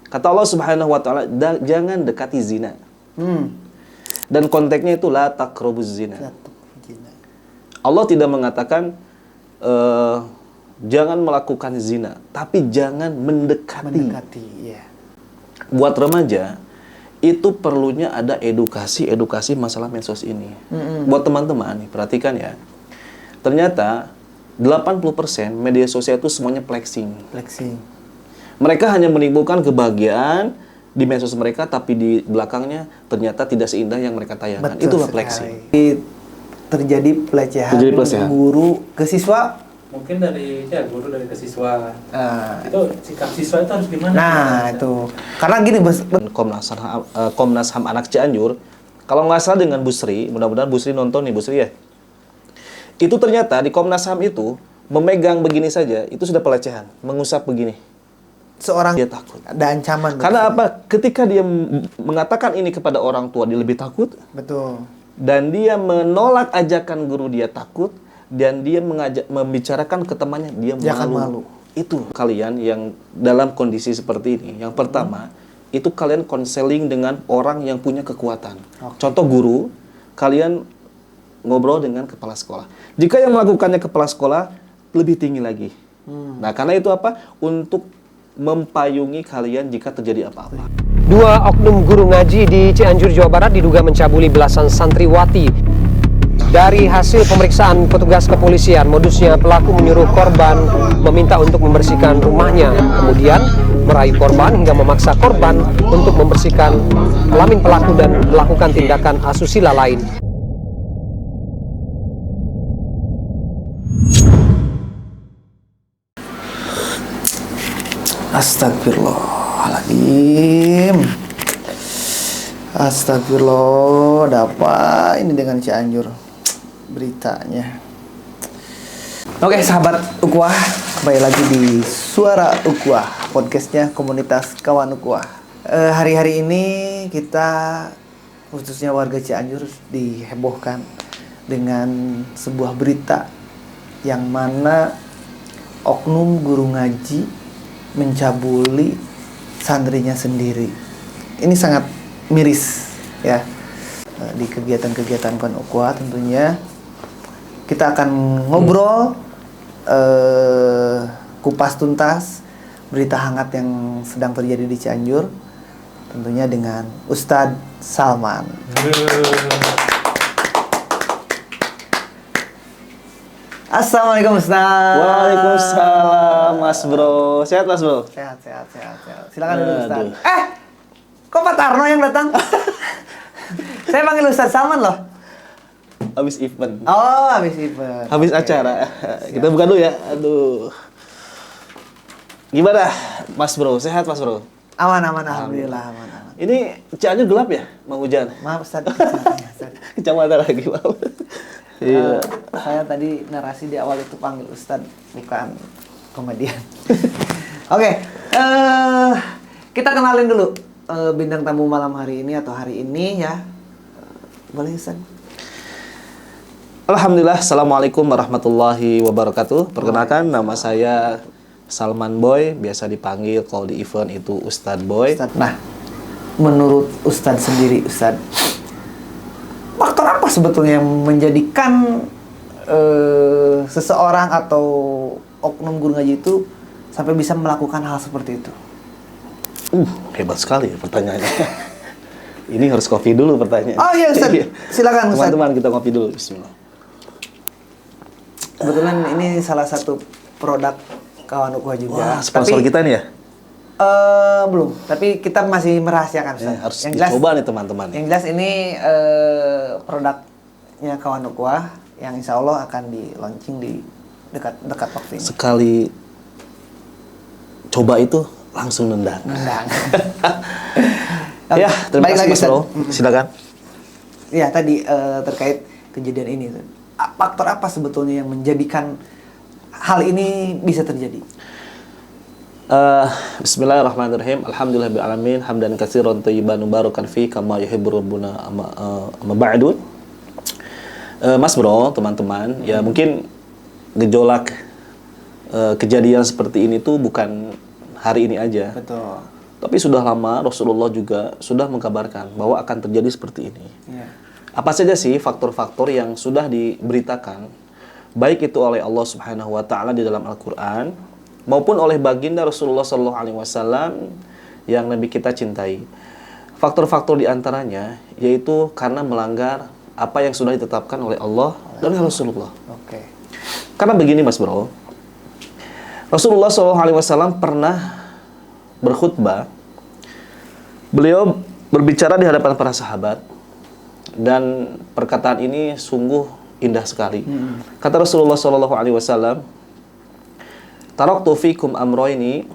Kata Allah Subhanahu wa taala, jangan dekati zina. Dan konteksnya itu la taqrabuz zina. Allah tidak mengatakan jangan melakukan zina, tapi jangan mendekati. Ya. Buat remaja itu perlunya ada edukasi masalah medsos ini. Buat teman-teman nih, perhatikan ya. Ternyata 80% media sosial itu semuanya flexing. Mereka hanya menimbulkan kebahagiaan di medsos mereka, tapi di belakangnya ternyata tidak seindah yang mereka tayangkan. Betul Itulah sekali. flexing. Terjadi pelecehan guru ke siswa. Mungkin dari guru dari ke siswa. Itu sikap siswa itu harus gimana? Nah, itu. Karena gini, Komnas HAM Anak Cianjur, kalau nggak salah dengan Bu Sri, mudah-mudahan Bu Sri nonton nih, Bu Sri ya. Itu ternyata di Komnas HAM itu memegang begini saja, itu sudah pelecehan, mengusap begini. Seorang Dia takut. ada ancaman. Karena apa? Ketika dia mengatakan ini kepada orang tua, dia lebih takut. Betul. Dan dia menolak ajakan guru, dia takut. Dan dia membicarakan ke temannya, dia malu. Itu kalian yang dalam kondisi seperti ini. Yang pertama, itu kalian konseling dengan orang yang punya kekuatan. Contoh guru, kalian ngobrol dengan kepala sekolah. Jika yang melakukannya kepala sekolah, lebih tinggi lagi. Nah, karena itu apa? Untuk mempayungi kalian jika terjadi apa-apa. 2 oknum guru ngaji di Cianjur, Jawa Barat diduga mencabuli belasan santriwati. Dari hasil pemeriksaan petugas kepolisian, modusnya pelaku menyuruh korban meminta untuk membersihkan rumahnya, kemudian merayu korban hingga memaksa korban untuk membersihkan kelamin pelaku dan melakukan tindakan asusila lain. Astagfirullahaladzim. Astagfirullah, ada apa ini dengan Cianjur beritanya? Oke, sahabat Ukhuwah, kembali lagi di Suara Ukhuwah, podcastnya komunitas kawan Ukhuwah. Hari-hari ini kita, khususnya warga Cianjur, dihebohkan dengan sebuah berita yang mana oknum guru ngaji mencabuli santrinya sendiri. Ini sangat miris ya. Di kegiatan-kegiatan kawan Ukhuwah tentunya kita akan ngobrol kupas tuntas berita hangat yang sedang terjadi di Cianjur, tentunya dengan Ustadz Salman. Assalamualaikum Ustadz. Waalaikumsalam, Mas Bro. Sehat, Mas Bro? Sehat. Silakan dulu Ustadz. Kok Pak Tarno yang datang? Saya panggil Ustadz Salman loh. Habis event. Oh, habis event. Habis acara. Kita buka dulu ya. Aduh. Gimana, Mas Bro? Sehat, Mas Bro? Aman. Alhamdulillah, aman. Ini Cianjur gelap ya? Mau hujan? Maaf Ustadz. Kecamatan lagi, maaf. Iya. Saya tadi narasi di awal itu panggil Ustadz, bukan komedian. Oke, kita kenalin dulu bintang tamu malam hari ini atau hari ini ya. Boleh Ustadz? Alhamdulillah, Assalamualaikum warahmatullahi wabarakatuh. Perkenalkan, nama saya Salman Boy, biasa dipanggil kalau di event itu Ustadz Boy. Nah, menurut Ustadz sendiri, Ustadz, faktor apa sebetulnya yang menjadikan seseorang atau oknum guru ngaji itu sampai bisa melakukan hal seperti itu? Hebat sekali ya pertanyaannya. Ini harus kopi dulu pertanyaan. Oh iya Ustaz, silakan Ustaz. Teman-teman kita kopi dulu, bismillah. Kebetulan ini salah satu produk kawan Ukhuwah juga. Wah, sponsor kita nih ya? Belum, tapi kita masih merahasiakan Ustaz. Harus yang dicoba nih teman-teman. Yang jelas ini produknya kawan Ukhuwah yang insya Allah akan di launching di dekat waktu ini. Sekali coba itu langsung nendang. Ya, terima kasih Mas Bro. Silakan. Ya, tadi terkait kejadian ini. Faktor apa sebetulnya yang menjadikan hal ini bisa terjadi? Bismillahirrahmanirrahim. Alhamdulillahirabbil alamin, hamdan katsiran thayyiban mubarakan fi kama yuhibbur rabbuna amma ba'du. Mas Bro, teman-teman, ya mungkin gejolak kejadian seperti ini tuh bukan hari ini aja. Betul. Tapi sudah lama Rasulullah juga sudah mengkabarkan bahwa akan terjadi seperti ini. Ya. Apa saja sih faktor-faktor yang sudah diberitakan baik itu oleh Allah Subhanahu wa taala di dalam Al-Qur'an maupun oleh baginda Rasulullah sallallahu alaihi wasallam yang Nabi kita cintai. Faktor-faktor di antaranya yaitu karena melanggar apa yang sudah ditetapkan oleh Allah dan Rasulullah. Oke. Karena begini Mas Bro, Rasulullah sallallahu alaihi wasallam pernah berkhutbah, beliau berbicara di hadapan para sahabat dan perkataan ini sungguh indah sekali. Kata Rasulullah sallallahu alaihi wasallam, "Taraktu fikum amroini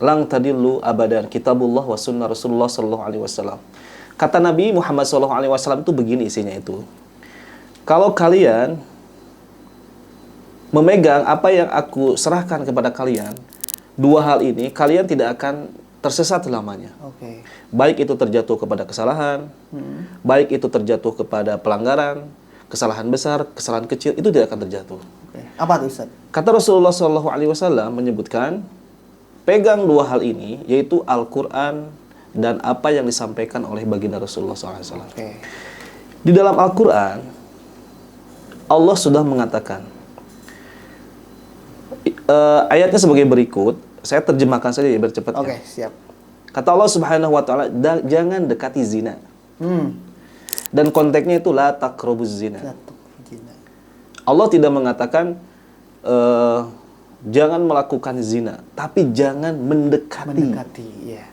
lang tadillu abadan, kitabullah wa sunnah Rasulullah sallallahu alaihi wasallam." Kata Nabi Muhammad sallallahu alaihi wasallam itu begini isinya itu. Kalau kalian memegang apa yang aku serahkan kepada kalian, dua hal ini kalian tidak akan tersesat selamanya. Oke. Baik itu terjatuh kepada kesalahan, baik itu terjatuh kepada pelanggaran, kesalahan besar, kesalahan kecil, itu tidak akan terjatuh. Oke. Apa tuh Ustaz? Kata Rasulullah SAW menyebutkan, pegang dua hal ini, yaitu Al-Quran dan apa yang disampaikan oleh baginda Rasulullah SAW. Oke. Di dalam Al-Quran, Allah sudah mengatakan, ayatnya sebagai berikut, saya terjemahkan saja ya biar cepat. Oke, siap. Kata Allah Subhanahu wa taala, jangan dekati zina. Dan konteksnya itu la taqrabuz zina. Allah tidak mengatakan jangan melakukan zina, tapi jangan mendekati. Mendekati, ya.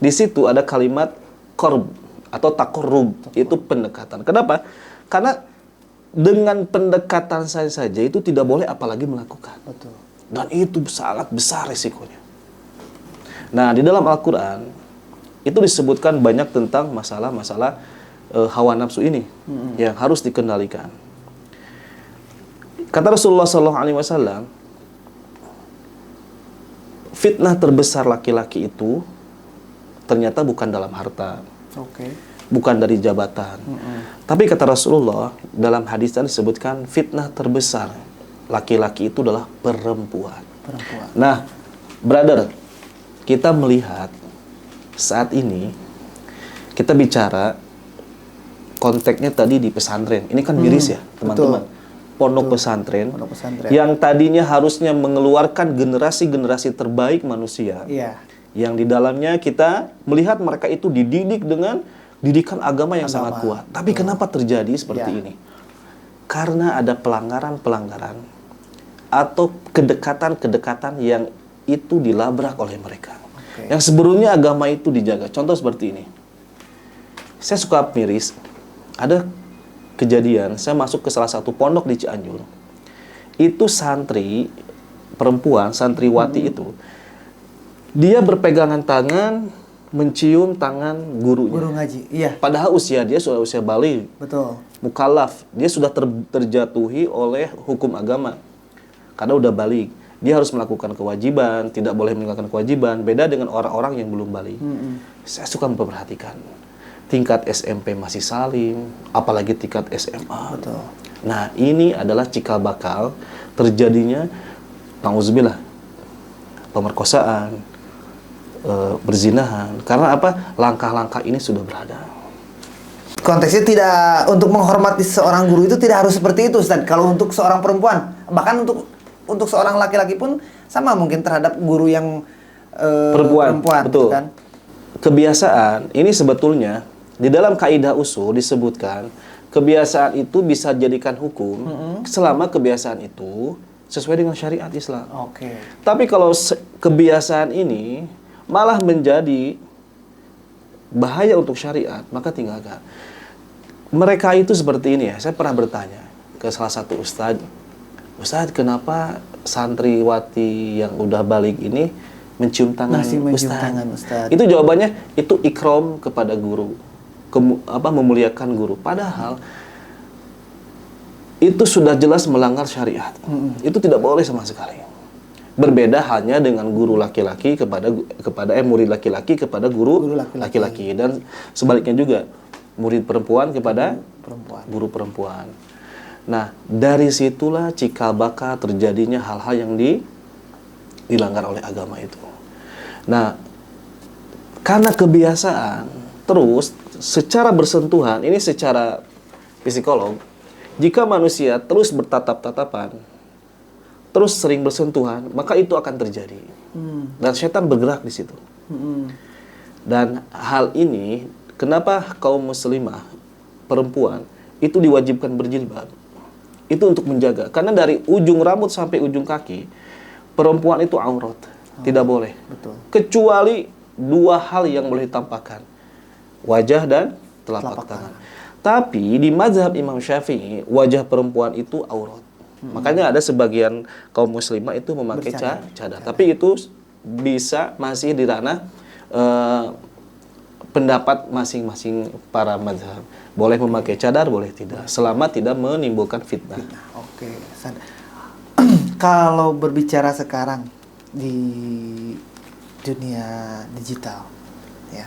Di situ ada kalimat qurb atau taqarrub, itu pendekatan. Kenapa? Karena dengan pendekatan saja itu tidak boleh apalagi melakukan. Betul. Dan itu sangat besar risikonya. Nah, di dalam Al-Quran itu disebutkan banyak tentang masalah-masalah hawa nafsu ini yang harus dikendalikan. Kata Rasulullah SAW, fitnah terbesar laki-laki itu ternyata bukan dalam harta, bukan dari jabatan. Tapi kata Rasulullah, dalam hadis tadi disebutkan fitnah terbesar laki-laki itu adalah perempuan. Nah, brother, kita melihat saat ini kita bicara konteksnya tadi di pesantren. Ini kan miris ya, teman-teman. Pondok pesantren yang tadinya harusnya mengeluarkan generasi-generasi terbaik manusia. Yang di dalamnya kita melihat mereka itu dididik dengan didikan agama yang sangat kuat. Tapi kenapa terjadi seperti ini? Karena ada pelanggaran-pelanggaran atau kedekatan-kedekatan yang itu dilabrak oleh mereka. Yang sebelumnya agama itu dijaga. Contoh seperti ini. Saya suka miris. Ada kejadian, saya masuk ke salah satu pondok di Cianjur. Itu santri perempuan, santriwati itu, dia berpegangan tangan, mencium tangan gurunya. Guru ngaji, iya. Padahal usia dia sudah usia baligh. Betul. Mukallaf, dia sudah terjatuhi oleh hukum agama. Karena udah baligh, dia harus melakukan kewajiban, tidak boleh meninggalkan kewajiban. Beda dengan orang-orang yang belum baligh. Saya suka memperhatikan. Tingkat SMP masih salim, apalagi tingkat SMA. Betul. Nah, ini adalah cikal bakal terjadinya, nauzubillah, pemerkosaan, berzinahan. Karena apa? Langkah-langkah ini sudah berada. Konteksnya tidak, untuk menghormati seorang guru itu tidak harus seperti itu, Ustaz. Kalau untuk seorang perempuan, bahkan untuk seorang laki-laki pun sama mungkin terhadap guru yang perempuan betul. Kan? Kebiasaan ini sebetulnya di dalam kaidah usul disebutkan kebiasaan itu bisa dijadikan hukum selama kebiasaan itu sesuai dengan syariat Islam. Tapi kalau kebiasaan ini malah menjadi bahaya untuk syariat, maka tinggalkan. Mereka itu seperti ini ya. Saya pernah bertanya ke salah satu ustadz, kenapa santriwati yang udah balik ini mencium tangan Ustadz? Itu jawabannya, itu ikram kepada guru, memuliakan guru. Padahal itu sudah jelas melanggar syariat. Itu tidak boleh sama sekali. Berbeda halnya dengan guru laki-laki kepada murid laki-laki kepada guru laki-laki, dan sebaliknya juga murid perempuan kepada guru perempuan. Nah, dari situlah cikal bakal terjadinya hal-hal yang dilanggar oleh agama itu. Nah, karena kebiasaan terus secara bersentuhan, ini secara psikolog, jika manusia terus bertatap-tatapan, terus sering bersentuhan, maka itu akan terjadi. Dan setan bergerak di situ. Dan hal ini, kenapa kaum muslimah, perempuan, itu diwajibkan berjilbab? Itu untuk menjaga. Karena dari ujung rambut sampai ujung kaki, perempuan itu aurat. Tidak boleh. Betul. Kecuali dua hal yang boleh ditampakkan. Wajah dan telapak tangan. Tapi di mazhab Imam Syafi'i, wajah perempuan itu aurat. Makanya ada sebagian kaum muslimah itu memakai cadar. Tapi itu bisa masih di ranah pendapat masing-masing para mazhab. Boleh memakai cadar, boleh tidak. Selama tidak menimbulkan fitnah. Oke. Kalau berbicara sekarang di dunia digital, ya,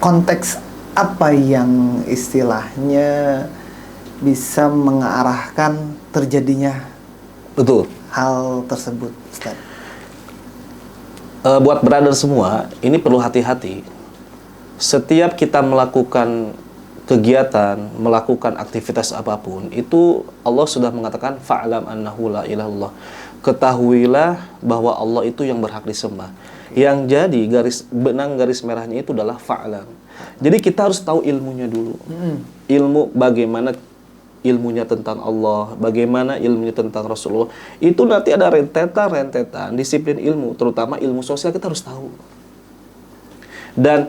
konteks apa yang istilahnya bisa mengarahkan terjadinya Betul. hal tersebut, Ustaz? Buat brother semua, ini perlu hati-hati. Setiap kita melakukan kegiatan, melakukan aktivitas apapun, itu Allah sudah mengatakan fa'lam annahu la ilaha illallah. Ketahuilah bahwa Allah itu yang berhak disembah. Yang jadi benang garis merahnya itu adalah fa'lam. Jadi kita harus tahu ilmunya dulu. Ilmu bagaimana ilmunya tentang Allah, bagaimana ilmunya tentang Rasulullah. Itu nanti ada rentetan disiplin ilmu, terutama ilmu sosial kita harus tahu. Dan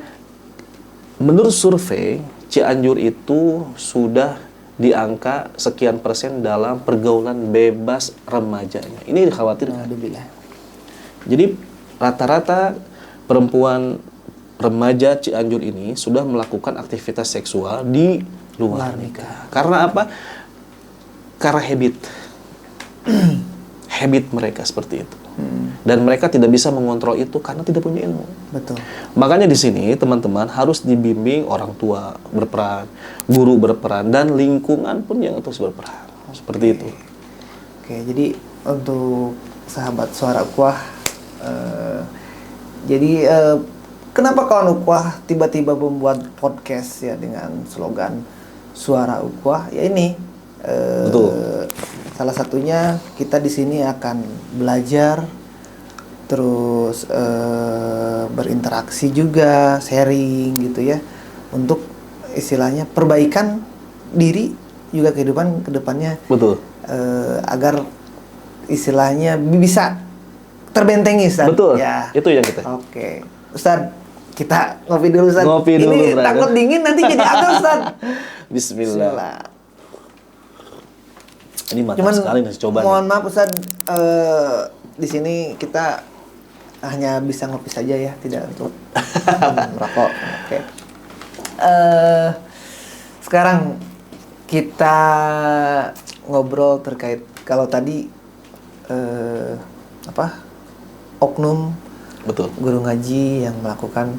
menurut survei, Cianjur itu sudah di angka sekian persen dalam pergaulan bebas remajanya. Ini dikhawatirkan. Alhamdulillah. Jadi rata-rata perempuan remaja Cianjur ini sudah melakukan aktivitas seksual di luar nikah. Karena apa? Karena habit mereka seperti itu. Dan mereka tidak bisa mengontrol itu karena tidak punya ilmu. Betul. Makanya di sini teman-teman harus dibimbing, orang tua berperan, guru berperan, dan lingkungan pun yang terus berperan. Seperti itu. Oke, jadi untuk sahabat Suara Ukhuwah, jadi kenapa kawan Ukhuwah tiba-tiba membuat podcast ya dengan slogan Suara Ukhuwah? Ya ini, Betul. salah satunya kita di sini akan belajar, terus berinteraksi juga, sharing gitu ya, untuk istilahnya perbaikan diri juga kehidupan kedepannya. Betul. Agar istilahnya bisa terbentengi, Ustaz. Betul. Ya. Itu yang kita. Oke. Ustaz, kita ngopi dulu, Ustaz. Ngopi dulu, Ini brother. takut dingin nanti jadi agak, Ustaz. Bismillah. Ini mantap Cuman sekali nih, coba. mohon maaf, Ustaz, di sini kita hanya bisa ngopi saja ya, tidak untuk merokok. Oke. Sekarang kita ngobrol terkait kalau tadi oknum Betul. guru ngaji yang melakukan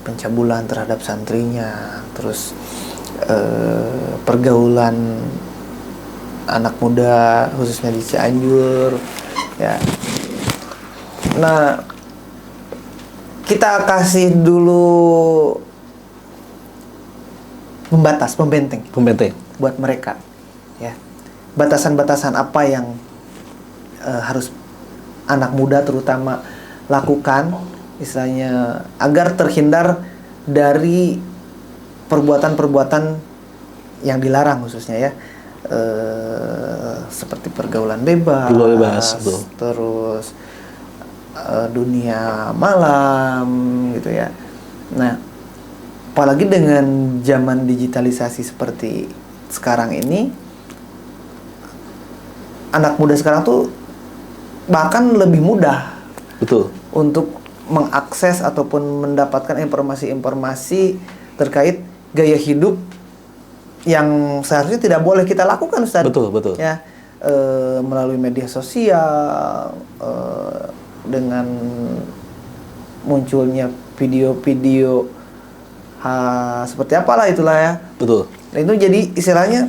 pencabulan terhadap santrinya, terus pergaulan anak muda khususnya di Cianjur ya. Nah, kita kasih dulu pembenteng buat mereka ya. Batasan-batasan apa yang harus anak muda terutama lakukan istilahnya agar terhindar dari perbuatan-perbuatan yang dilarang khususnya ya, seperti pergaulan bebas, terus dunia malam gitu ya. Nah, apalagi dengan zaman digitalisasi seperti sekarang ini, anak muda sekarang tuh bahkan lebih mudah Betul. untuk mengakses ataupun mendapatkan informasi-informasi terkait gaya hidup yang seharusnya tidak boleh kita lakukan, Ustaz. Betul. Ya, melalui media sosial, dengan munculnya video-video seperti apalah itulah ya. Betul. Nah, itu jadi istilahnya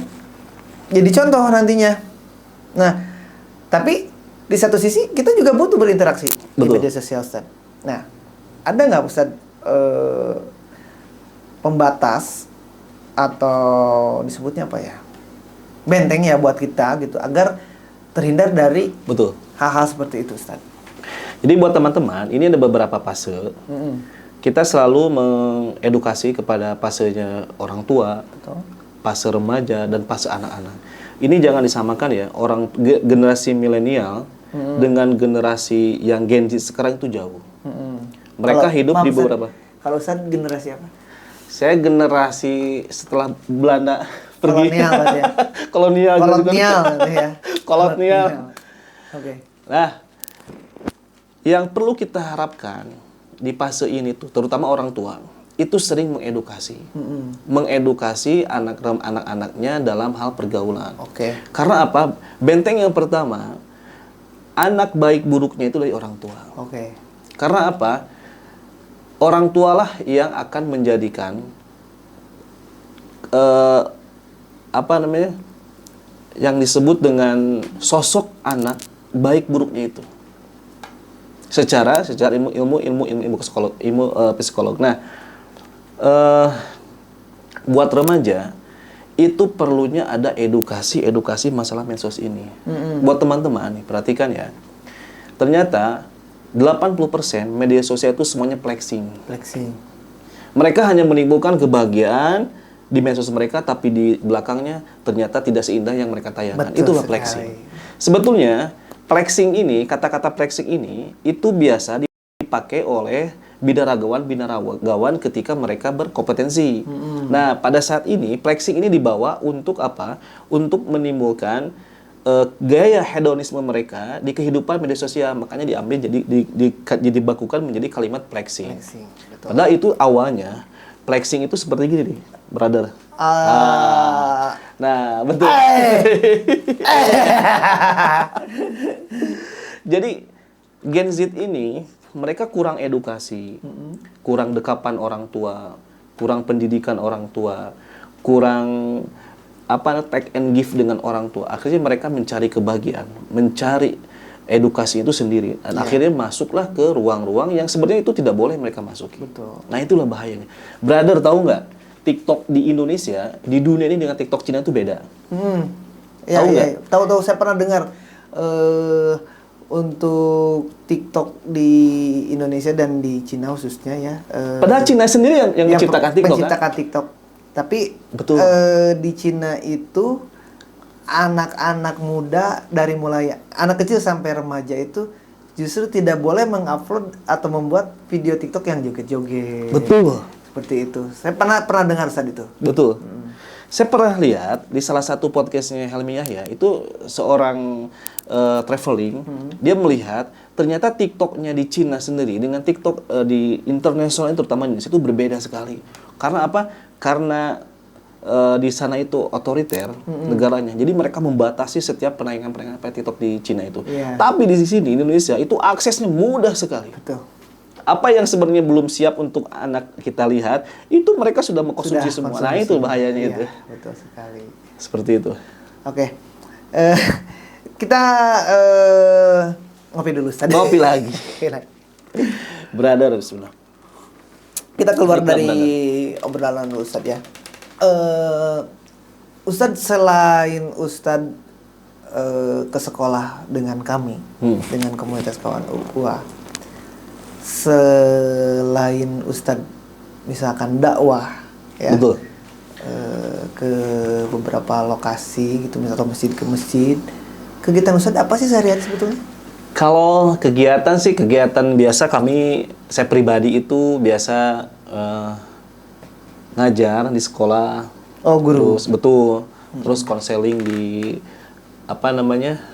jadi contoh nantinya. Nah, tapi di satu sisi kita juga butuh berinteraksi di Betul. media sosial, Ustaz. Nah, ada nggak Ustaz pembatas atau disebutnya apa ya, benteng ya buat kita gitu agar terhindar dari Betul. hal-hal seperti itu, Ustaz? Jadi buat teman-teman, ini ada beberapa fase. Kita selalu mengedukasi kepada fasenya orang tua, Betul. fase remaja, dan fase anak-anak. Ini jangan disamakan ya, generasi milenial dengan generasi yang Gen Z sekarang itu jauh. Mereka hidup di beberapa. Kalau Ustaz generasi apa? Saya generasi setelah Belanda pergi. Kolonial berarti ya? Kolonial. Kolonial gitu ya. Kolonial. Oke. Nah, yang perlu kita harapkan di fase ini tuh, terutama orang tua, itu sering mengedukasi. Mengedukasi anak-anaknya dalam hal pergaulan. Oke. Karena apa? Benteng yang pertama, anak baik buruknya itu dari orang tua. Oke. Karena apa? Orang tualah yang akan menjadikan yang disebut dengan sosok anak baik buruknya itu. Secara ilmu psikolog. Nah, buat remaja itu perlunya ada edukasi masalah medsos ini. Buat teman-teman nih, perhatikan ya. Ternyata 80% media sosial itu semuanya flexing. Mereka hanya menimbulkan kebahagiaan di medsos mereka, tapi di belakangnya ternyata tidak seindah yang mereka tayangkan. Betul Itulah sekali. flexing. Sebetulnya flexing ini, kata-kata flexing ini itu biasa dipakai oleh binaragawan ketika mereka berkompetensi. Nah, pada saat ini flexing ini dibawa untuk apa? Untuk menimbulkan gaya hedonisme mereka di kehidupan media sosial. Makanya diambil jadi dibakukan menjadi kalimat flexing. Betul. Padahal itu awalnya flexing itu seperti gini nih, brother. Nah, betul. Jadi Gen Z ini mereka kurang edukasi, kurang dekapan orang tua, kurang pendidikan orang tua, kurang take and give dengan orang tua. Akhirnya mereka mencari kebahagiaan, mencari edukasi itu sendiri, dan akhirnya masuklah ke ruang-ruang yang sebenarnya itu tidak boleh mereka masuki. Betul. Nah, itulah bahayanya. Brother, tahu nggak? TikTok di Indonesia, di dunia ini dengan TikTok Cina itu beda. Tahu nggak? Tahu. Saya pernah dengar untuk TikTok di Indonesia dan di Cina khususnya ya. Padahal Cina sendiri yang menciptakan TikTok, menciptakan kan? TikTok. Tapi Betul. Di Cina itu anak-anak muda dari mulai anak kecil sampai remaja itu justru tidak boleh mengupload atau membuat video TikTok yang joget-joget. Betul. Seperti itu. Saya pernah dengar saat itu. Betul. Saya pernah lihat di salah satu podcastnya Helmi Yahya, itu seorang traveling, dia melihat ternyata TikToknya di Cina sendiri dengan TikTok di internasional, terutama Indonesia, itu berbeda sekali. Karena apa? Karena di sana itu otoriter negaranya, jadi mereka membatasi setiap penayangan TikTok di Cina itu. Yeah. Tapi di sini Indonesia itu aksesnya mudah sekali. Betul. Apa yang sebenarnya belum siap untuk anak kita lihat, itu mereka sudah mengkonsumsi semua. Nah, itu bahayanya itu. Iya, betul sekali. Seperti itu. Oke. Kita ngopi dulu Ustaz. Ngopi lagi. Ngopi lagi. Brother, bismillah. Kita keluar Iklan, dari obrolan dulu Ustaz ya. Ustaz, selain Ustaz ke sekolah dengan kami, dengan komunitas kawan UA, selain Ustaz misalkan dakwah ya, Betul. Ke beberapa lokasi gitu, misalnya masjid ke masjid, kegiatan Ustaz apa sih sehari-hari sebetulnya? Kalau kegiatan sih, kegiatan biasa saya pribadi itu biasa ngajar di sekolah. Oh, guru. Terus betul. Terus konseling di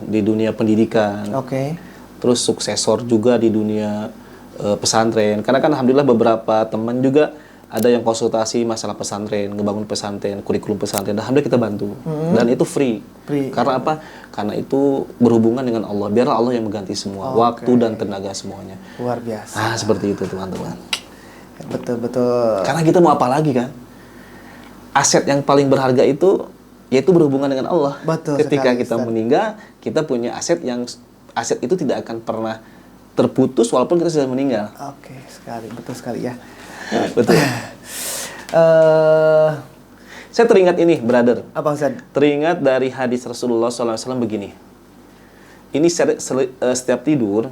di dunia pendidikan. Oke. Terus suksesor juga di dunia pesantren. Karena kan alhamdulillah beberapa teman juga ada yang konsultasi masalah pesantren, ngebangun pesantren, kurikulum pesantren. Alhamdulillah kita bantu. Dan itu free. Karena apa? Karena itu berhubungan dengan Allah. Biarlah Allah yang mengganti semua, waktu dan tenaga semuanya. Luar biasa. Ah, seperti itu teman-teman. Betul. Karena kita mau apa lagi kan? Aset yang paling berharga itu yaitu berhubungan dengan Allah. Betul Ketika sekali, kita Ustaz. meninggal, kita punya aset yang aset itu tidak akan pernah terputus walaupun kita sudah meninggal. Oke, sekali, betul sekali ya. Betul. Saya teringat ini, brother. Apa Ustaz? Teringat dari hadis Rasulullah SAW begini. Ini setiap tidur,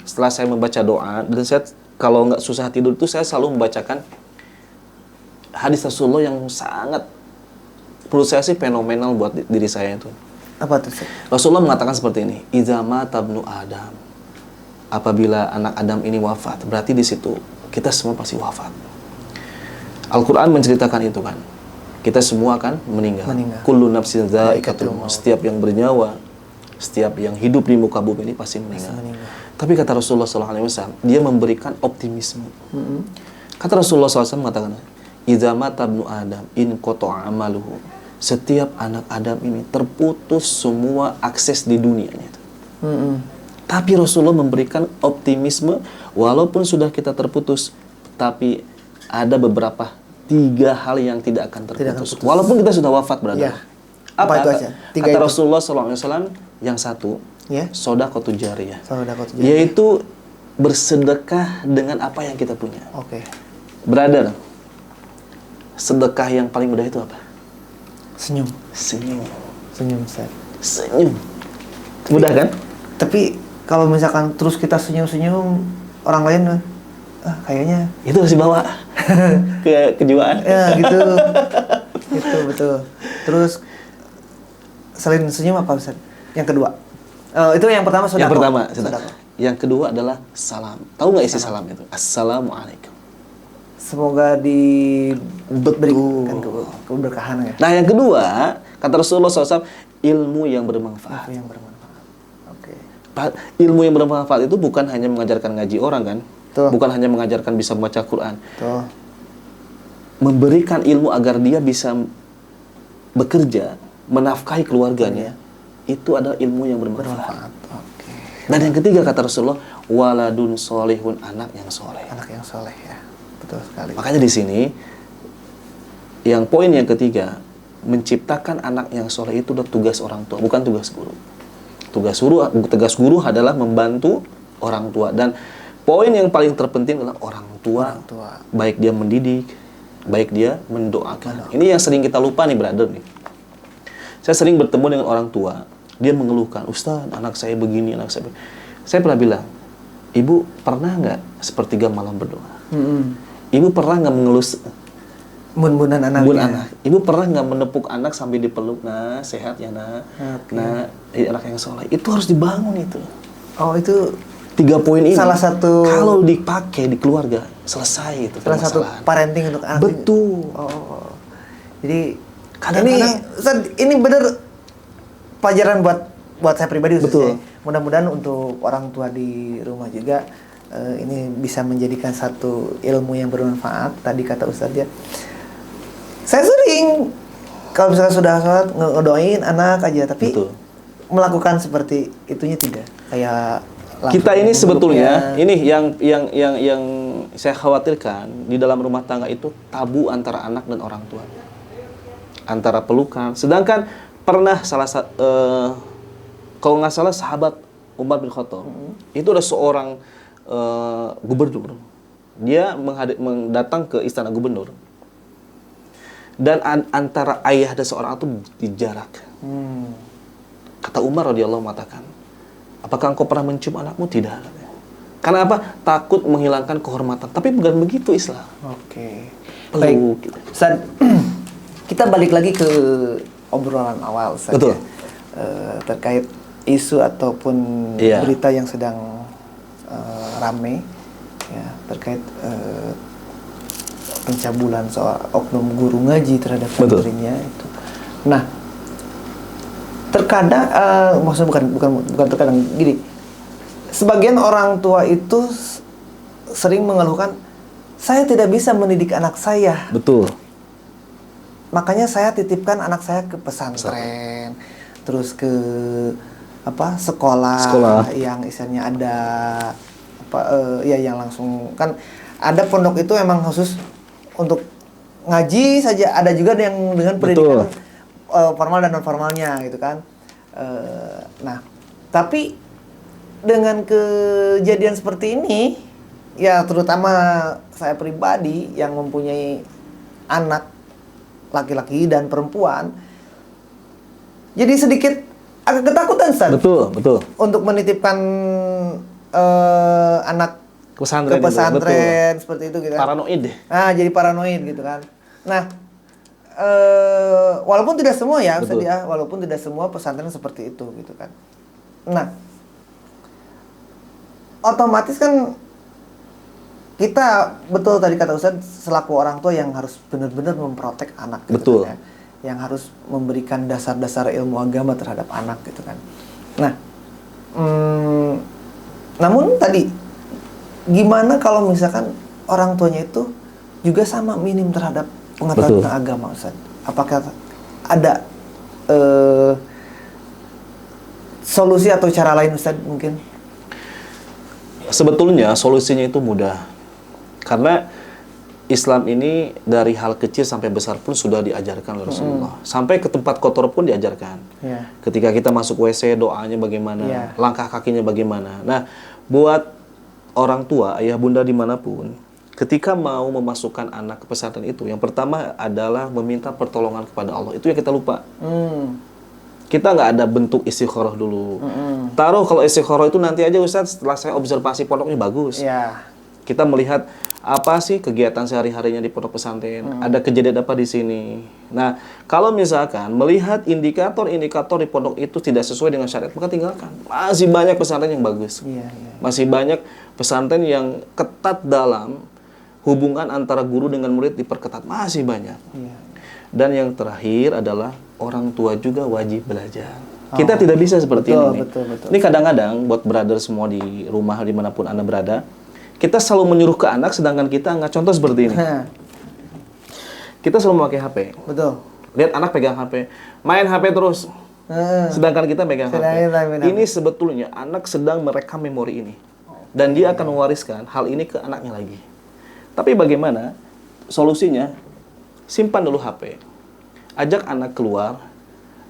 setelah saya membaca doa, dan saya kalau nggak susah tidur itu saya selalu membacakan hadis Rasulullah yang sangat, menurut saya sih fenomenal buat diri saya itu. Apa tuh Ustaz? Rasulullah mengatakan seperti ini, Idza mata ibnu Adam. Apabila anak Adam ini wafat, berarti di situ kita semua pasti wafat. Al-Quran menceritakan itu kan. Kita semua akan meninggal. Kullu nafsin dha'iqatul maut. Setiap yang bernyawa, setiap yang hidup di muka bumi ini pasti meninggal. Tapi kata Rasulullah SAW, dia memberikan optimisme. Kata Rasulullah SAW mengatakan, Idza mata ibnu Adam in qata'a amaluhu. Setiap anak Adam ini terputus semua akses di dunianya. Tapi Rasulullah memberikan optimisme, walaupun sudah kita terputus, tapi ada beberapa 3 hal yang tidak akan terputus. Walaupun kita sudah wafat, brother. Ya. Apa itu aja? Kata Rasulullah SAW, yang satu, shadaqatul jariyah. Yaitu bersedekah dengan apa yang kita punya. Oke. Brother, sedekah yang paling mudah itu apa? Senyum. Senyum, Ustaz. Senyum. Mudah kan? Tapi kalau misalkan terus kita senyum-senyum, orang lain kayaknya itu harus dibawa ke kejiwaan. Ya, gitu. Gitu, betul. Terus selain senyum apa Ustaz? Yang kedua. Itu yang pertama sudah. Yang pertama, yang kedua adalah salam. Tahu nggak isi salam itu? Assalamualaikum. Semoga diberikan keberkahan ya. Nah, yang kedua, kata Rasulullah SAW, ilmu yang bermanfaat. Oke. Ilmu yang bermanfaat itu bukan hanya mengajarkan ngaji orang kan? Tuh. Bukan hanya mengajarkan bisa membaca Quran. Tuh. Memberikan ilmu agar dia bisa bekerja, menafkahi keluarganya. Itu adalah ilmu yang bermanfaat. Oke. Dan yang ketiga kata Rasulullah, waladun solehun, anak yang soleh. Anak yang soleh ya. Betul sekali. Makanya di sini yang poin yang ketiga, menciptakan anak yang soleh itu adalah tugas orang tua, bukan tugas guru. Tugas guru adalah membantu orang tua, dan poin yang paling terpenting adalah orang tua. Baik dia mendidik, baik dia mendoakan. Ini yang sering kita lupa nih, brother nih. Saya sering bertemu dengan orang tua, dia mengeluhkan, Ustaz, anak saya begini, anak saya begini. Saya pernah bilang, Ibu pernah nggak sepertiga malam berdoa? Ibu pernah nggak mengelus bun-bunan anaknya? Ibu pernah nggak menepuk anak sambil dipeluk? Nah, sehat ya nak. Nah, anak yang soleh itu harus dibangun itu. Oh, itu 3 poin ini. Salah satu. Kalau dipakai di keluarga, selesai itu. Salah satu parenting untuk anak. Betul. Oh. Jadi kadang-kadang ini benar pelajaran buat saya pribadi. Betul. Mudah-mudahan untuk orang tua di rumah juga ini bisa menjadikan satu ilmu yang bermanfaat. Tadi kata Ustadz ya, saya sering kalau misalkan sudah sholat ngedoain anak aja, tapi melakukan seperti itunya tidak. Kayak kita ini sebetulnya ini yang saya khawatirkan di dalam rumah tangga itu tabu antara anak dan orang tua, antara pelukan. Sedangkan pernah kalau nggak salah sahabat Umar bin Khattab itu ada seorang gubernur, dia datang ke istana gubernur, dan antara ayah dan seorang itu dijarak. Kata Umar radhiyallahu mengatakan, apakah engkau pernah mencium anakmu? Tidak. Karena apa? Takut menghilangkan kehormatan. Tapi bukan begitu Islam. Oke. Baik. Ustaz, kita balik lagi ke obrolan awal Ustaz. Betul. Terkait isu ataupun berita yang sedang rame ya, terkait pencabulan soal oknum guru ngaji terhadap santrinya itu. Nah, terkadang maksudnya bukan terkadang gini. Sebagian orang tua itu sering mengeluhkan, saya tidak bisa mendidik anak saya. Betul. Makanya saya titipkan anak saya ke pesantren, terus ke sekolah yang istilahnya ada yang langsung, kan ada pondok itu emang khusus untuk ngaji saja, ada juga yang dengan pendidikan formal dan non formalnya gitu kan. Nah, tapi dengan kejadian seperti ini, ya terutama saya pribadi yang mempunyai anak laki-laki dan perempuan, jadi sedikit agak ketakutan, Ustaz. Betul. Untuk menitipkan anak ke Pesantren pesantren seperti itu gitu kan. Paranoid deh. Nah, jadi paranoid gitu kan. Nah, walaupun tidak semua ya, Ustaz ya, walaupun tidak semua pesantren seperti itu gitu kan. Nah, otomatis kan kita betul tadi kata Ustaz, selaku orang tua yang harus benar-benar memprotek anak gitu. Betul. Kan, ya. Yang harus memberikan dasar-dasar ilmu agama terhadap anak gitu kan. Nah, namun tadi gimana kalau misalkan orang tuanya itu juga sama minim terhadap pengetahuan tentang agama, Ustaz? Apakah ada solusi atau cara lain, Ustaz, mungkin? Sebetulnya solusinya itu mudah. Karena Islam ini dari hal kecil sampai besar pun sudah diajarkan oleh Rasulullah. Sampai ke tempat kotor pun diajarkan. Yeah. Ketika kita masuk WC, doanya bagaimana, langkah kakinya bagaimana. Nah, buat orang tua, ayah bunda dimanapun, ketika mau memasukkan anak ke pesantren itu, yang pertama adalah meminta pertolongan kepada Allah. Itu yang kita lupa. Kita nggak ada bentuk istikharah dulu. Taruh kalau istikharah itu nanti aja, Ustaz, setelah saya observasi pondoknya bagus. Kita melihat apa sih kegiatan sehari-harinya di pondok pesantren, ada kejadian apa di sini. Nah, kalau misalkan melihat indikator-indikator di pondok itu tidak sesuai dengan syariat, maka tinggalkan. Masih banyak pesantren yang bagus. Masih banyak pesantren yang ketat dalam hubungan antara guru dengan murid diperketat. Masih banyak. Dan yang terakhir adalah orang tua juga wajib belajar. Kita tidak bisa seperti ini. Betul. Ini kadang-kadang buat brother semua di rumah dimanapun Anda berada, kita selalu menyuruh ke anak sedangkan kita nggak. Contoh seperti ini. Kita selalu memakai HP. Betul. Lihat anak pegang HP, main HP terus. Sedangkan kita pegang HP. Ini sebetulnya anak sedang merekam memori ini. Dan dia akan mewariskan hal ini ke anaknya lagi. Tapi bagaimana solusinya? Simpan dulu HP. Ajak anak keluar,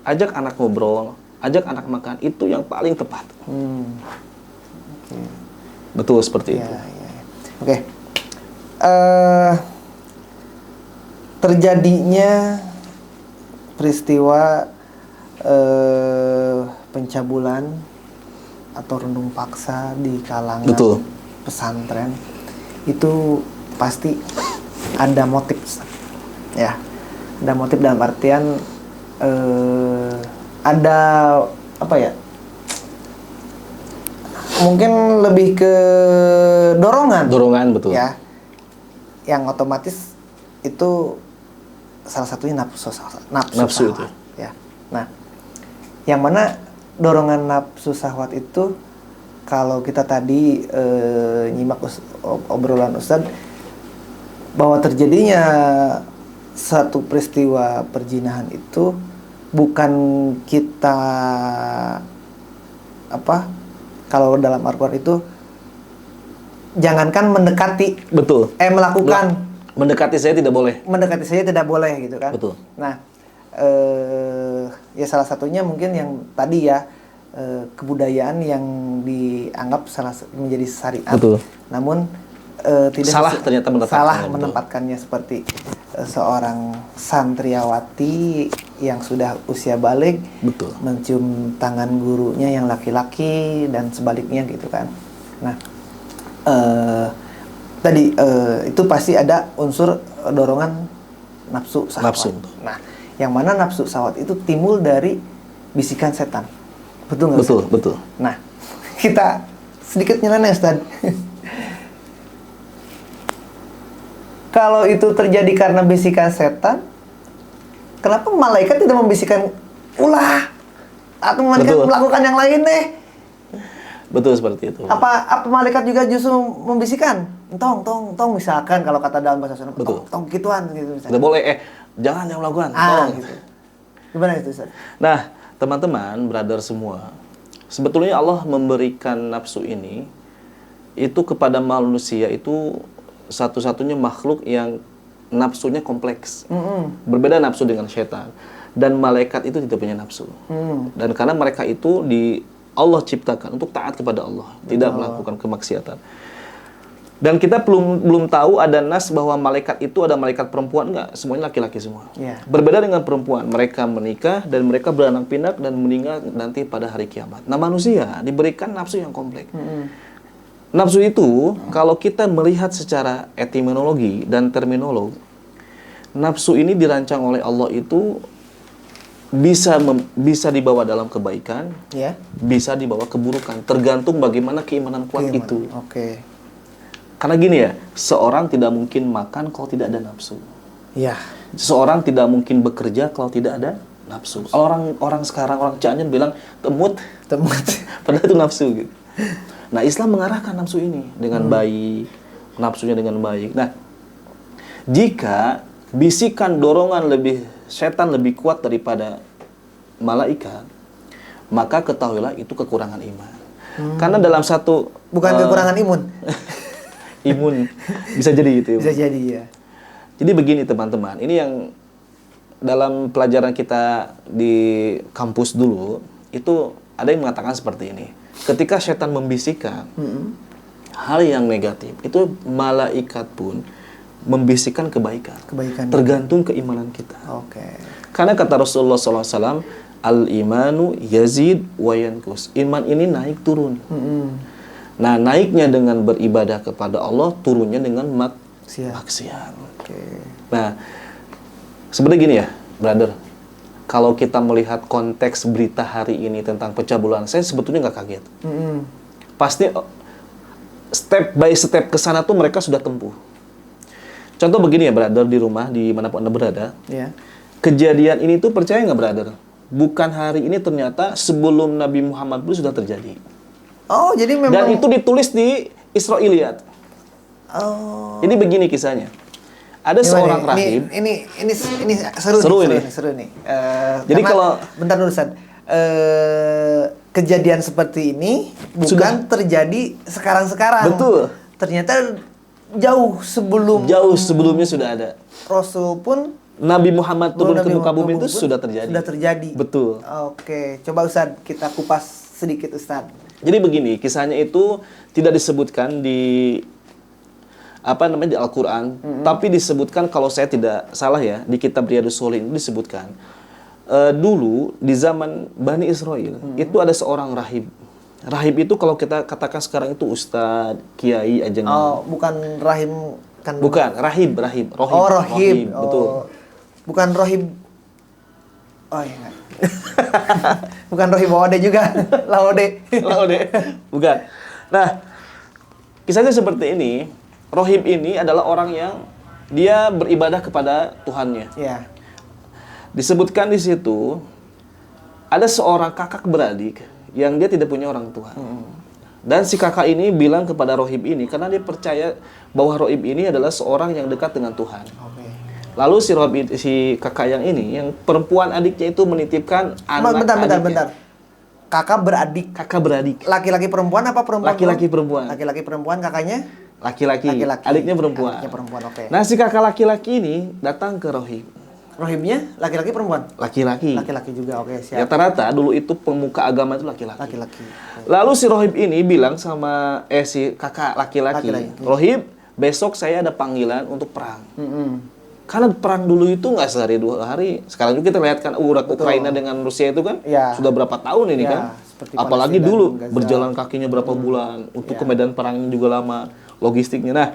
ajak anak ngobrol, ajak anak makan. Itu yang paling tepat. Betul seperti itu. Oke. Terjadinya peristiwa pencabulan atau rendung paksa di kalangan pesantren itu pasti ada motif, ya. Ada motif dalam artian ada apa ya? Mungkin lebih ke dorongan. Betul. Ya. Yang otomatis itu salah satunya nafsu itu. Ya. Nah, yang mana dorongan nafsu syahwat itu kalau kita tadi nyimak obrolan Ustadz bahwa terjadinya satu peristiwa perzinahan itu bukan kita kalau dalam Al-Quran itu jangankan mendekati, melakukan. Mendekati saya tidak boleh. Mendekati saya tidak boleh gitu kan. Betul. Nah, ya salah satunya mungkin yang tadi ya kebudayaan yang dianggap menjadi syariat. Betul. Namun tidak ternyata menempatkannya seperti seorang santriawati yang sudah usia balik mencium tangan gurunya yang laki-laki dan sebaliknya gitu kan. Nah, tadi itu pasti ada unsur dorongan nafsu syahwat. Nah, yang mana nafsu syahwat itu timbul dari bisikan setan. Betul nggak? Betul. Nah, kita sedikit nyeleneh, Ustaz. Kalau itu terjadi karena bisikan setan, kenapa malaikat tidak membisikkan ulah atau malaikat melakukan yang lain deh? Betul seperti itu. Apa malaikat juga justru membisikkan? Tong misalkan kalau kata dalam bahasa Sunda, tong gituan gitu misalkan. Tidak boleh, jangan yang melakukan. Gitu. Gimana itu, Ustaz? Nah, teman-teman, brother semua, sebetulnya Allah memberikan nafsu ini itu kepada manusia itu satu-satunya makhluk yang nafsunya kompleks. Berbeda nafsu dengan setan. Dan malaikat itu tidak punya nafsu. Dan karena mereka itu Allah ciptakan untuk taat kepada Allah, tidak melakukan kemaksiatan. Dan kita belum tahu ada nas bahwa malaikat itu ada malaikat perempuan, enggak, semuanya laki-laki semua. Yeah. Berbeda dengan perempuan, mereka menikah dan mereka beranak pinak dan meninggal nanti pada hari kiamat. Nah, manusia diberikan nafsu yang kompleks. Nafsu itu kalau kita melihat secara etimologi dan terminologi, nafsu ini dirancang oleh Allah itu bisa dibawa dalam kebaikan, bisa dibawa keburukan, tergantung bagaimana keimanan kuat itu. Oke. Karena gini ya, seorang tidak mungkin makan kalau tidak ada nafsu. Iya. Seseorang tidak mungkin bekerja kalau tidak ada nafsu. Orang sekarang, orang Cianjur bilang temut, padahal itu nafsu gitu. Nah, Islam mengarahkan nafsu ini dengan baik, nafsunya dengan baik. Nah, jika bisikan dorongan setan lebih kuat daripada malaikat, maka ketahuilah itu kekurangan iman. Karena dalam satu kekurangan imun. Imun bisa jadi gitu. Bisa jadi ya. Jadi begini teman-teman, ini yang dalam pelajaran kita di kampus dulu itu ada yang mengatakan seperti ini. Ketika setan membisikkan hal yang negatif, itu malaikat pun membisikkan kebaikan. Tergantung keimanan kita. Oke. Karena kata Rasulullah SAW, al-imanu yazid wa yankus. Iman ini naik turun. Nah, naiknya dengan beribadah kepada Allah, turunnya dengan maksiat. Nah, sebenarnya gini ya, brother. Kalau kita melihat konteks berita hari ini tentang pencabulan, saya sebetulnya nggak kaget. Pasti step by step ke sana tuh mereka sudah tempuh. Contoh begini ya, brother, di rumah, di manapun Anda berada. Kejadian ini tuh percaya nggak, brother? Bukan hari ini, ternyata sebelum Nabi Muhammad pun sudah terjadi. Oh, jadi memang... Dan itu ditulis di Israiliyat. Oh. Jadi begini kisahnya. Ada seorang rahib. Ini seru nih. Jadi kalau bentar dulu, Ustaz. Kejadian seperti ini bukan terjadi sekarang-sekarang. Betul. Ternyata jauh sebelumnya sudah ada. Rasul pun Nabi Muhammad turun ke muka bumi itu sudah terjadi. Betul. Oke, coba Ustaz kita kupas sedikit, Ustaz. Jadi begini, kisahnya itu tidak disebutkan di di Al-Qur'an, tapi disebutkan, kalau saya tidak salah ya, di kitab Riyadhus Shalihin disebutkan. Dulu di zaman Bani Israel itu ada seorang rahib. Rahib itu kalau kita katakan sekarang itu ustadz, kiai, ajengan. Oh, bukan rahim kan? Bukan, rahib. Rohib. Rohib. Betul. Bukan rohib. Oh iya enggak. Bukan rohib Laode juga. Laode. Bukan. Nah, kisahnya seperti ini. Rohib ini adalah orang yang dia beribadah kepada Tuhannya. Iya. Disebutkan di situ ada seorang kakak beradik yang dia tidak punya orang tua. Dan si kakak ini bilang kepada rohib ini, karena dia percaya bahwa rohib ini adalah seorang yang dekat dengan Tuhan. Lalu si kakak yang ini, yang perempuan adiknya itu menitipkan anak adiknya. Bentar. Kakak beradik. Laki-laki perempuan apa perempuan? Laki-laki perempuan. Laki-laki perempuan, kakaknya? Laki-laki. Adiknya perempuan. Oke. Nah, si kakak laki-laki ini datang ke rohib. Rohibnya laki-laki perempuan? Laki-laki. Laki-laki juga, oke, siap. Rata-rata dulu itu pemuka agama itu laki-laki. Laki-laki. Lalu si rohib ini bilang sama si kakak laki-laki, rohib, besok saya ada panggilan untuk perang. Karena perang dulu itu nggak sehari 2 hari. Sekarang juga kita lihat kan Ukraina dengan Rusia itu kan sudah berapa tahun ini kan. Apalagi dulu berjalan kakinya berapa bulan untuk ke medan perang juga lama, logistiknya. Nah,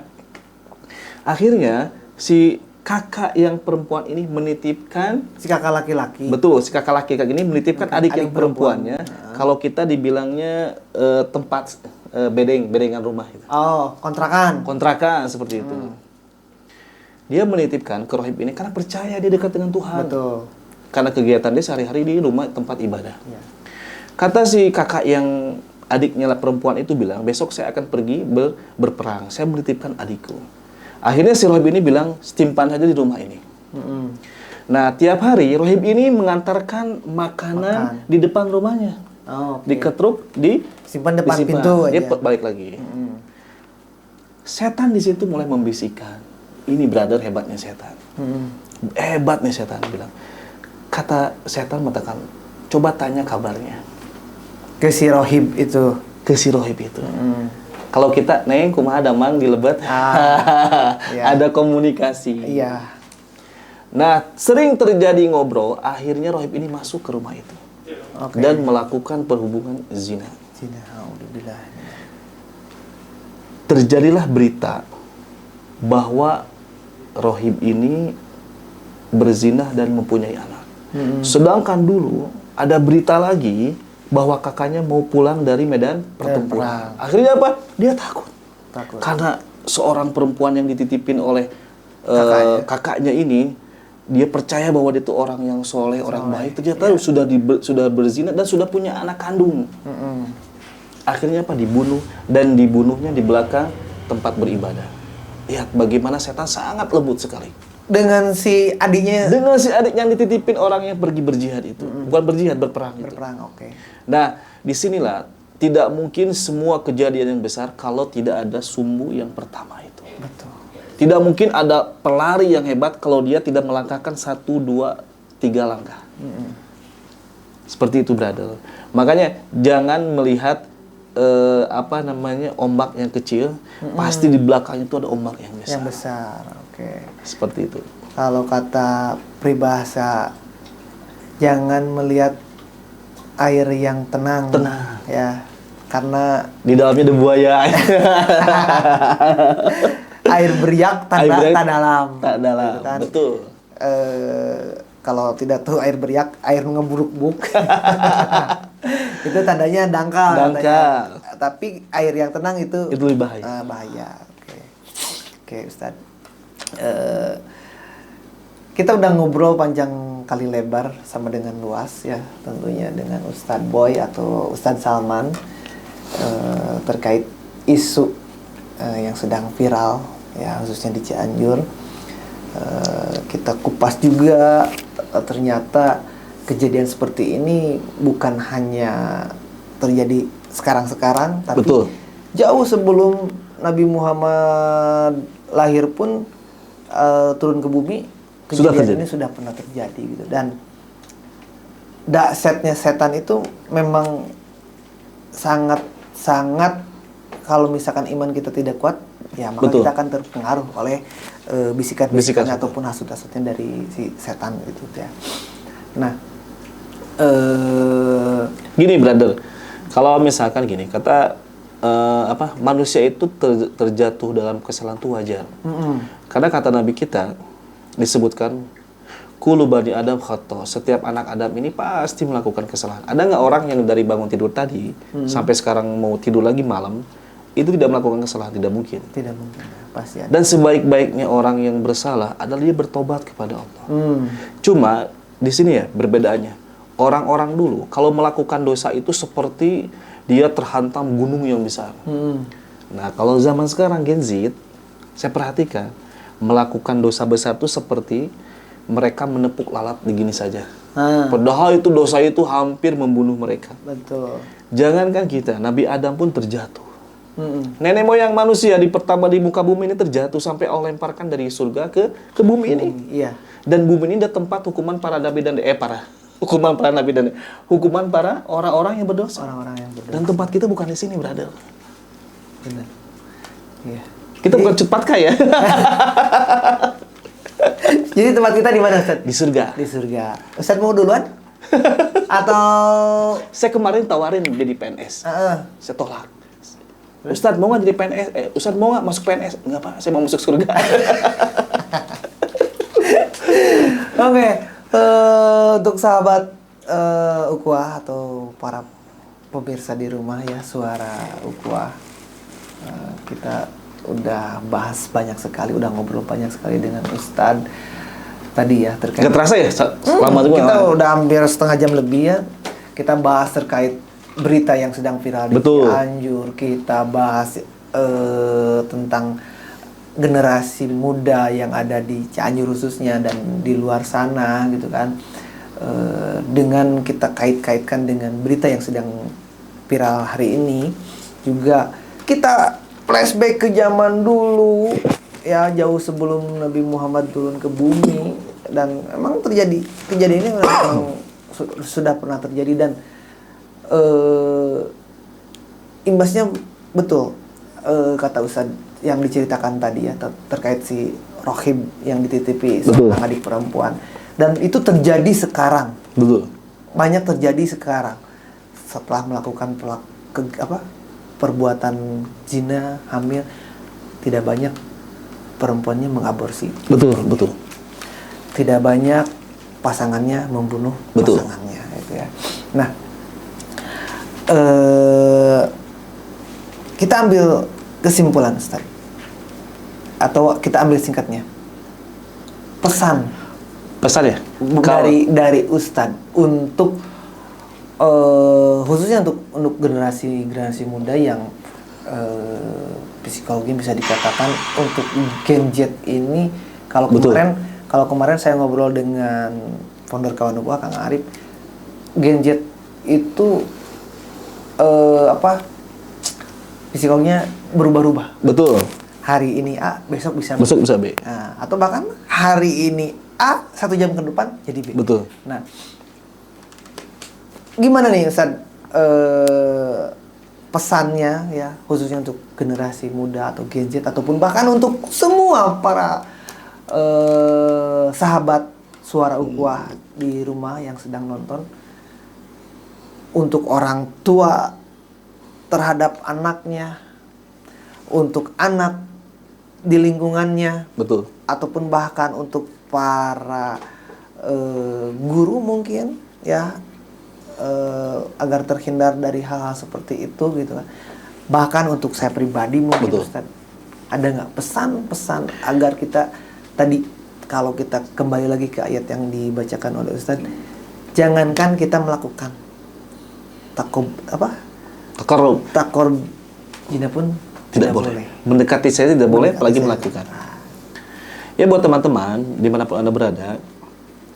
akhirnya si kakak yang perempuan ini menitipkan si kakak laki-laki. Betul, si kakak laki-laki ini menitipkan adik yang perempuannya. Kalau kita dibilangnya tempat bedengan rumah gitu. Oh, kontrakan seperti itu. Dia menitipkan ke rohib ini karena percaya dia dekat dengan Tuhan. Betul. Karena kegiatan dia sehari-hari di rumah tempat ibadah. Kata si kakak yang adiknya perempuan itu bilang, besok saya akan pergi berperang. Saya menitipkan adikku. Akhirnya si rohib ini bilang, simpan saja di rumah ini. Nah, tiap hari rohib ini mengantarkan makanan di depan rumahnya. Diketruk, simpan depan pintu aja. Dia balik lagi. Setan di situ mulai membisikkan. Ini brother, hebatnya setan. Hebatnya setan bilang. Kata setan mengatakan, coba tanya kabarnya. ke si rohib itu. Kalau kita neng kumaha damang di Lebet, iya. ada komunikasi. Iya. Nah, sering terjadi ngobrol, akhirnya rohib ini masuk ke rumah itu dan melakukan perhubungan zina. Alhamdulillah. Terjadilah berita bahwa rohib ini berzina dan mempunyai anak. Sedangkan dulu ada berita lagi bahwa kakaknya mau pulang dari medan pertempuran. Akhirnya apa? Dia takut. Karena seorang perempuan yang dititipin oleh kakaknya ini, dia percaya bahwa dia itu orang yang soleh, orang baik. Ternyata sudah berzina dan sudah punya anak kandung. Akhirnya apa? Dibunuh, dan dibunuhnya di belakang tempat beribadah. Lihat bagaimana setan sangat lembut sekali. Dengan si adiknya. Dengan si adik yang dititipin orang yang pergi berjihad itu. Bukan berjihad, berperang. Nah, disinilah tidak mungkin semua kejadian yang besar kalau tidak ada sumbu yang pertama itu. Betul. Tidak mungkin ada pelari yang hebat kalau dia tidak melangkahkan 1, 2, 3 langkah. Seperti itu, brother. Makanya jangan melihat ombak yang kecil, pasti di belakangnya itu ada ombak yang besar. Yang besar, oke. Seperti itu. Kalau kata peribahasa, jangan melihat air yang tenang. Ya, karena di dalamnya ada buaya. Air beriak tak dalam. Tak dalam, Gitu kan. betul. Kalau tidak tuh air beriak, air ngeburuk-buk. Itu tandanya dangkal. Tapi air yang tenang itu lebih bahaya. Bahaya. Oke, Ustadz. Kita udah ngobrol panjang kali lebar sama dengan luas ya, tentunya dengan Ustadz Boy atau Ustadz Salman terkait isu yang sedang viral ya, khususnya di Cianjur. Kita kupas juga, ternyata kejadian seperti ini bukan hanya terjadi sekarang-sekarang, tapi jauh sebelum Nabi Muhammad lahir pun turun ke bumi, kejadian ini sudah pernah terjadi gitu. Dan daksetnya setan itu memang sangat kalau misalkan iman kita tidak kuat, ya maka kita akan terpengaruh oleh bisikan-bisikan ataupun hasut-hasutnya dari si setan gitu ya. Nah, gini brother, kalau misalkan gini kata manusia itu terjatuh dalam kesalahan itu wajar. Karena kata Nabi kita disebutkan kullu bani Adam khata, setiap anak Adam ini pasti melakukan kesalahan. Ada nggak orang yang dari bangun tidur tadi sampai sekarang mau tidur lagi malam itu tidak melakukan kesalahan? Tidak mungkin. Tidak mungkin, pasti ada. Dan sebaik-baiknya orang yang bersalah adalah dia bertobat kepada Allah. Cuma di sini ya perbedaannya. Orang-orang dulu kalau melakukan dosa itu seperti dia terhantam gunung yang besar. Nah, kalau zaman sekarang Gen Z, saya perhatikan melakukan dosa besar itu seperti mereka menepuk lalat begini saja. Padahal itu dosa itu hampir membunuh mereka. Betul. Jangankan kita, Nabi Adam pun terjatuh. Nenek moyang manusia pertama di muka bumi ini terjatuh sampai Allah lemparkan dari surga ke bumi ini. Iya. Dan bumi ini adalah tempat hukuman para nabi dan hukuman para nabi dan hukuman para orang-orang yang berdosa. Orang-orang yang berdosa. Dan tempat kita bukan di sini, brother. Benar. Iya. Kita bukan cepat kaya. Jadi tempat kita di mana, Ustaz? Di surga. Di surga. Ustaz mau duluan? Atau saya kemarin tawarin jadi PNS. Saya tolak. Ustadz mau nggak jadi PNS? Ustadz mau nggak masuk PNS? Nggak Pak, saya mau masuk surga. Oke. Untuk sahabat Ukhuwah atau para pemirsa di rumah ya, suara Ukhuwah, kita udah bahas banyak sekali, udah ngobrol banyak sekali dengan Ustadz tadi ya terkait. Nggak terasa ya? Lama juga. Kita udah hampir setengah jam lebih ya. Kita bahas terkait berita yang sedang viral di Cianjur. Kita bahas tentang generasi muda yang ada di Cianjur khususnya dan di luar sana gitu kan. Dengan kita kait-kaitkan dengan berita yang sedang viral hari ini, juga kita flashback ke zaman dulu ya, jauh sebelum Nabi Muhammad turun ke bumi, dan memang kejadian ini memang sudah pernah terjadi. Dan imbasnya betul kata Ustadz yang diceritakan tadi ya terkait si Rohib yang dititipi seorang adik perempuan, dan itu terjadi sekarang. Betul. Banyak terjadi sekarang setelah melakukan perbuatan zina, hamil, tidak banyak perempuannya mengaborsi. Betul, betul. Tidak banyak pasangannya membunuh pasangannya, gitu ya. Nah, kita ambil kesimpulan, Ustaz, atau kita ambil singkatnya. Pesan ya dari Ustaz untuk khususnya untuk generasi muda yang psikologi bisa dikatakan untuk Gen Z ini. Kalau kemarin saya ngobrol dengan founder Kawan Ukhuwah Kang Arif, Gen Z itu psikologinya berubah-ubah. Betul. Hari ini A, besok bisa B. Nah, atau bahkan hari ini A, 1 jam ke depan jadi B. Betul. Nah, gimana nih Ustaz pesannya ya, khususnya untuk generasi muda atau Gen Z ataupun bahkan untuk semua para sahabat Suara Ukhuwah di rumah yang sedang nonton, untuk orang tua terhadap anaknya, untuk anak di lingkungannya, betul, ataupun bahkan untuk para guru mungkin ya, agar terhindar dari hal-hal seperti itu gitu kan. Bahkan untuk saya pribadi mungkin, betul, Ustaz, ada nggak pesan-pesan agar kita tadi, kalau kita kembali lagi ke ayat yang dibacakan oleh Ustaz, jangankan kita melakukan takor zina pun tidak boleh. Mendekati saya tidak boleh, apalagi melakukan. Ya buat teman-teman dimanapun Anda berada,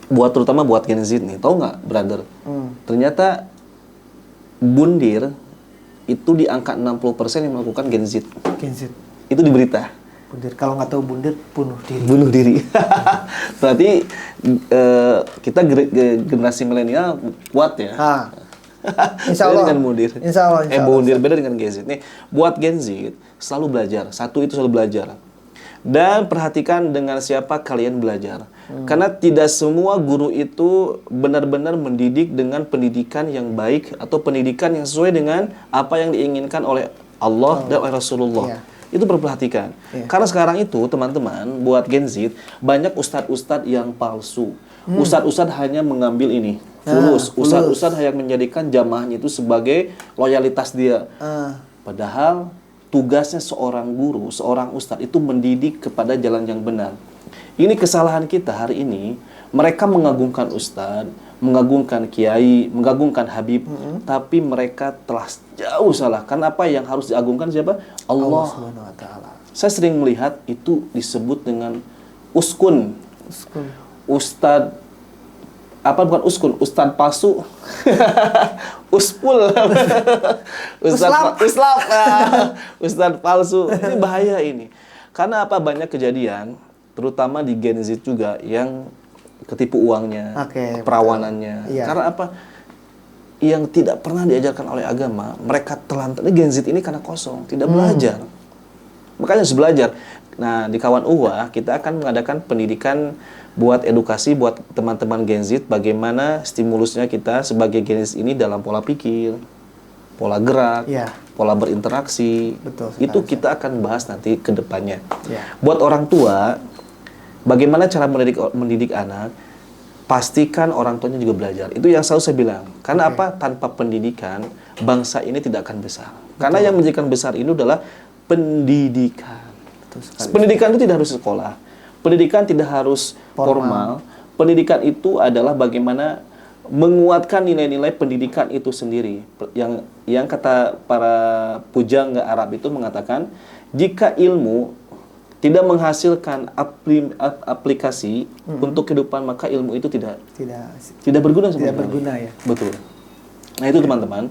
terutama buat Gen Z nih, tahu nggak, brother? Ternyata bundir itu di angka 60% yang melakukan Gen Z. Itu di berita. Bundir, kalau nggak tahu bundir, bunuh diri. Berarti kita generasi milenial kuat ya. Insya Allah. Dengan bundir. Insya Allah. Bundir beda dengan Gen Z. Nih, buat Gen Z selalu belajar. Satu itu selalu belajar. Dan perhatikan dengan siapa kalian belajar. Karena tidak semua guru itu benar-benar mendidik dengan pendidikan yang baik atau pendidikan yang sesuai dengan apa yang diinginkan oleh Allah dan oleh Rasulullah. Itu perhatikan. Karena sekarang itu teman-teman, buat Gen Z, banyak ustadz-ustadz yang palsu. Ustadz-ustadz hanya mengambil ini, fulus. Ustadz-ustadz hanya menjadikan jamaahnya itu sebagai loyalitas dia. Padahal tugasnya seorang guru, seorang ustadz itu mendidik kepada jalan yang benar. Ini kesalahan kita hari ini. Mereka mengagungkan ustadz, mengagungkan kiai, mengagungkan habib, tapi mereka telah jauh salah. Karena apa yang harus diagungkan siapa? Allah Subhanahu wa Ta'ala. Saya sering melihat itu disebut dengan uskun. Ustadz bukan uskun, ustadz palsu. Uspul. Ustadz palsu. Ini bahaya ini. Karena apa? Banyak kejadian, terutama di Gen Z juga, yang ketipu uangnya, keperawanannya. Karena apa? Yang tidak pernah diajarkan oleh agama, mereka telantar. Gen Z ini karena kosong, tidak belajar. Makanya harus belajar. Nah, di Kawan Ukhuwah kita akan mengadakan pendidikan buat edukasi buat teman-teman Gen Z, bagaimana stimulusnya kita sebagai Gen Z ini dalam pola pikir, pola gerak, pola berinteraksi. Itu kita akan bahas nanti ke depannya. Buat orang tua, bagaimana cara mendidik anak, pastikan orang tuanya juga belajar. Itu yang selalu saya bilang. Karena apa? Tanpa pendidikan, bangsa ini tidak akan besar. Karena yang menjadikan besar ini adalah pendidikan. Pendidikan itu tidak harus sekolah. Pendidikan tidak harus formal. Pendidikan itu adalah bagaimana menguatkan nilai-nilai pendidikan itu sendiri. Yang kata para pujangga Arab itu mengatakan, jika ilmu tidak menghasilkan aplikasi untuk kehidupan, maka ilmu itu tidak berguna. Tidak berguna ya. Betul. Nah itu teman-teman,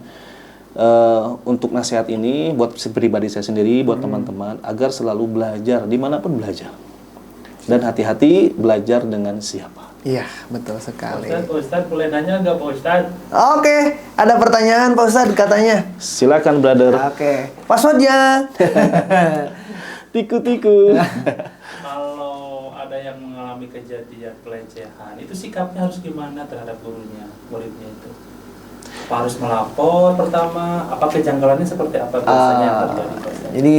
untuk nasihat ini buat pribadi saya sendiri, buat teman-teman, agar selalu belajar dimanapun belajar. Dan hati-hati belajar dengan siapa. Iya, betul sekali. Ustadz, boleh nanya nggak Pak Ustadz? Oke, ada pertanyaan Pak Ustadz katanya. Silakan brother. Oke, passwordnya. Tiku-tiku. Kalau ada yang mengalami kejadian pelecehan, itu sikapnya harus gimana terhadap gurunya, muridnya itu? Apa harus melapor pertama? Apa kejanggalannya seperti apa biasanya yang terjadi? Pak Ustadz? Jadi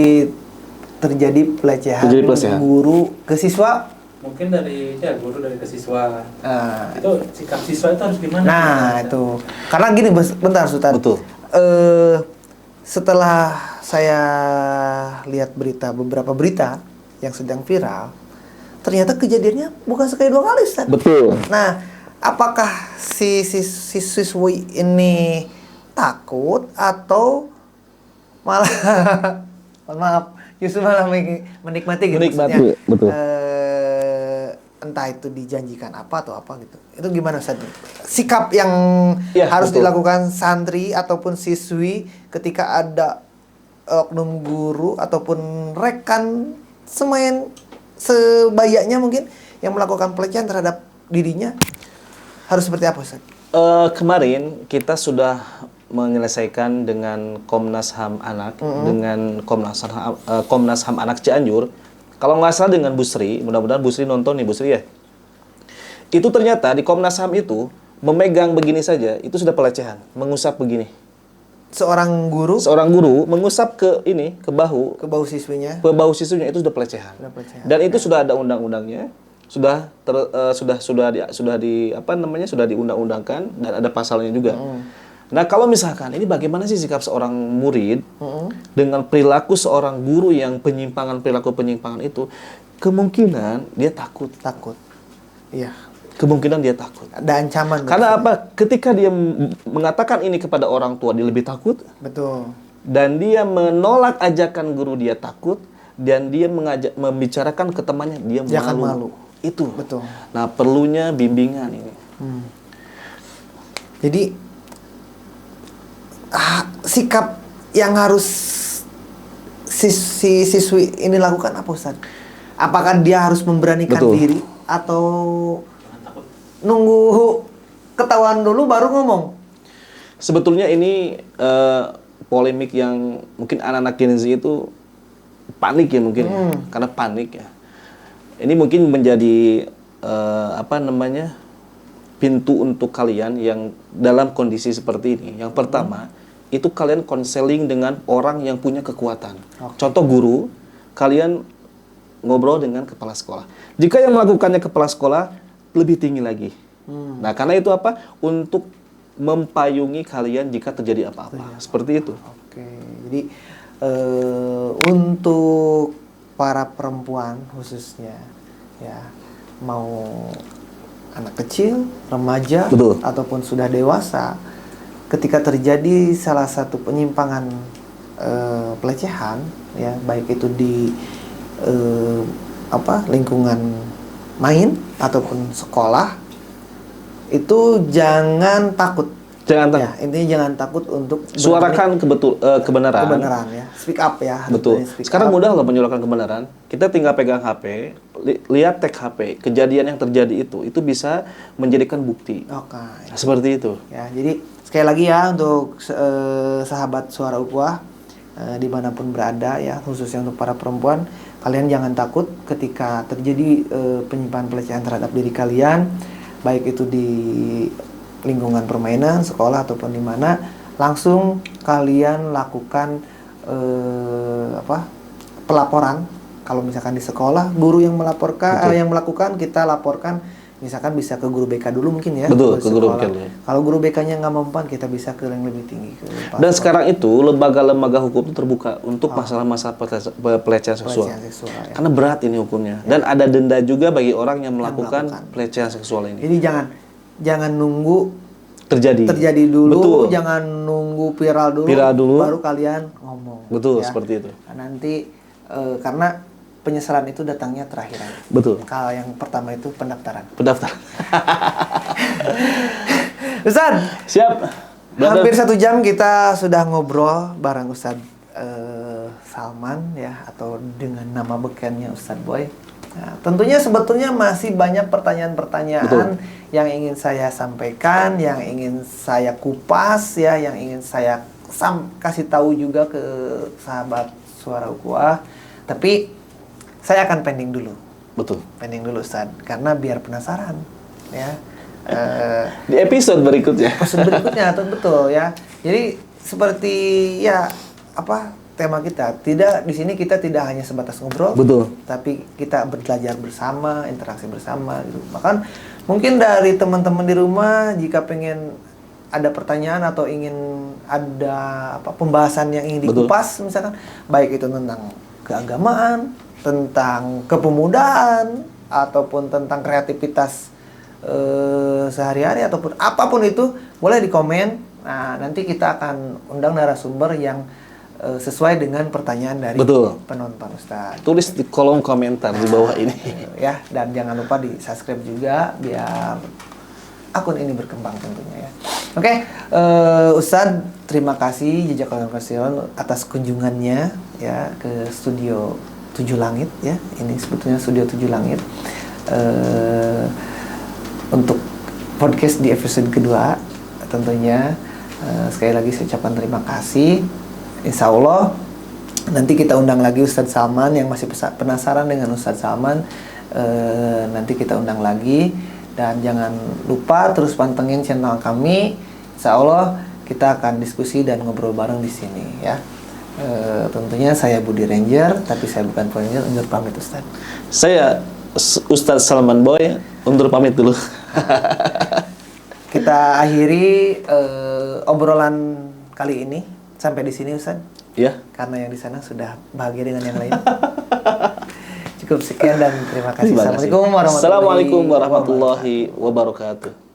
terjadi pelecehan, guru ke siswa. Mungkin dari guru dari ke siswa. Itu sikap siswa itu harus gimana? Nah, itu. Karena gini, bentar Sultan. Betul. Setelah saya lihat beberapa berita yang sedang viral, ternyata kejadiannya bukan sekali 2 kali, Ustaz. Betul. Nah, apakah si siswi ini takut atau malah mohon maaf, justru malah menikmati gitu? Menikmati, maksudnya. betul. Entah itu dijanjikan apa atau apa gitu. Itu gimana Ustaz? Sikap yang harus betul. dilakukan santri ataupun siswi ketika ada oknum guru ataupun rekan sebayanya mungkin yang melakukan pelecehan terhadap dirinya harus seperti apa Ustaz? Kemarin kita sudah menyelesaikan dengan Komnas HAM Anak, dengan Komnas HAM Anak Cianjur. Kalau nggak salah dengan Bu Sri, mudah-mudahan Bu Sri nonton nih Bu Sri ya. Itu ternyata di Komnas HAM itu memegang begini saja, itu sudah pelecehan, mengusap begini. Seorang guru mengusap ke bahu siswinya. Ke bahu siswinya itu sudah pelecehan. Dan itu sudah ada undang-undangnya, sudah diundang-undangkan dan ada pasalnya juga. Nah, kalau misalkan ini bagaimana sih sikap seorang murid dengan perilaku seorang guru yang perilaku penyimpangan itu, kemungkinan dia takut. Iya. Kemungkinan dia takut. Ada ancaman. Karena apa? Ketika dia mengatakan ini kepada orang tua, dia lebih takut. Betul. Dan dia menolak ajakan guru, dia takut. Dan dia membicarakan ke temannya, dia akan malu. Itu. Betul. Nah, perlunya bimbingan ini. Jadi sikap yang harus siswi ini lakukan apa Ustaz? Apakah dia harus memberanikan diri atau nunggu ketahuan dulu baru ngomong? Sebetulnya ini polemik yang mungkin anak-anak Gen Z itu panik ya mungkin, karena panik ya. Ini mungkin menjadi pintu untuk kalian yang dalam kondisi seperti ini. Yang pertama, itu kalian konseling dengan orang yang punya kekuatan. Contoh guru, kalian ngobrol dengan kepala sekolah. Jika yang melakukannya kepala sekolah, lebih tinggi lagi. Nah, karena itu apa? Untuk mempayungi kalian jika terjadi apa-apa. Seperti itu. Oke, jadi untuk para perempuan khususnya, ya mau anak kecil, remaja, ataupun sudah dewasa, ketika terjadi salah satu penyimpangan pelecehan, ya baik itu di lingkungan main ataupun sekolah, itu jangan takut. Jangan takut. Ya, intinya jangan takut untuk suarakan kebenaran. Kebenaran ya, speak up ya. Betul. Sekarang mudah loh menyuarakan kebenaran. Kita tinggal pegang HP, lihat tag HP, kejadian yang terjadi itu bisa menjadikan bukti. Oke. Nah, seperti itu. Ya, jadi sekali lagi ya untuk sahabat Suara Ukhuwah dimanapun berada ya, khususnya untuk para perempuan, kalian jangan takut ketika terjadi penyimpangan pelecehan terhadap diri kalian, baik itu di lingkungan permainan, sekolah ataupun di mana, langsung kalian lakukan pelaporan. Kalau misalkan di sekolah, guru yang melakukan, kita laporkan. Misalkan bisa ke guru BK dulu mungkin ya. Betul, ke guru BK dulu. Kalau guru BK-nya nggak mempan, kita bisa ke yang lebih tinggi. Dan sekarang itu lembaga-lembaga hukum itu terbuka untuk masalah-masalah pelecehan seksual. Ya. Karena berat ini hukumnya. Ya. Dan ada denda juga bagi orang yang melakukan pelecehan seksual ini. Jadi jangan nunggu terjadi dulu. Betul. Jangan nunggu viral dulu, baru kalian ngomong. Betul, ya. seperti itu. Nanti karena penyesalan itu datangnya terakhir. Betul. Kalau yang pertama itu pendaftaran. Ustaz, siap. Hampir 1 jam kita sudah ngobrol bareng Ustaz Salman ya, atau dengan nama bekennya Ustadz Boy. Nah, tentunya sebetulnya masih banyak pertanyaan-pertanyaan yang ingin saya sampaikan, yang ingin saya kupas ya, yang ingin saya kasih tahu juga ke sahabat Suara Ukhuwah. Tapi saya akan pending dulu. Betul. Pending dulu Ustadz, karena biar penasaran ya. Di episode berikutnya. Betul ya. Jadi seperti ya tema kita, di sini kita tidak hanya sebatas ngobrol, Betul. tapi kita belajar bersama, interaksi bersama gitu. Bahkan mungkin dari teman-teman di rumah jika pengen ada pertanyaan atau ingin ada pembahasan yang ingin dikupas, misalkan baik itu tentang keagamaan, tentang kepemudaan, ataupun tentang kreativitas sehari-hari, ataupun apapun itu, boleh di komen. Nah, nanti kita akan undang narasumber yang sesuai dengan pertanyaan dari penonton Ustaz. Tulis di kolom komentar di bawah ini. Ya, dan jangan lupa di subscribe juga biar akun ini berkembang tentunya ya. Oke, Ustaz, terima kasih jazakallahu khairan atas kunjungannya ya ke studio 7 Langit ya. Ini sebetulnya studio 7 Langit. Untuk podcast di episode kedua tentunya sekali lagi saya ucapkan terima kasih. Insya Allah nanti kita undang lagi Ustadz Salman yang masih penasaran dengan Ustadz Salman. Nanti kita undang lagi, dan jangan lupa terus pantengin channel kami. Insya Allah kita akan diskusi dan ngobrol bareng di sini ya. Tentunya saya Budi Ranger, tapi saya bukan Ranger. Undur pamit Ustadz. Saya Ustadz Salman Boy undur pamit dulu. Kita akhiri obrolan kali ini sampai di sini Ustaz. Ya. Karena yang di sana sudah bahagia dengan yang lain. Cukup sekian dan terima kasih. Assalamualaikum warahmatullahi wabarakatuh.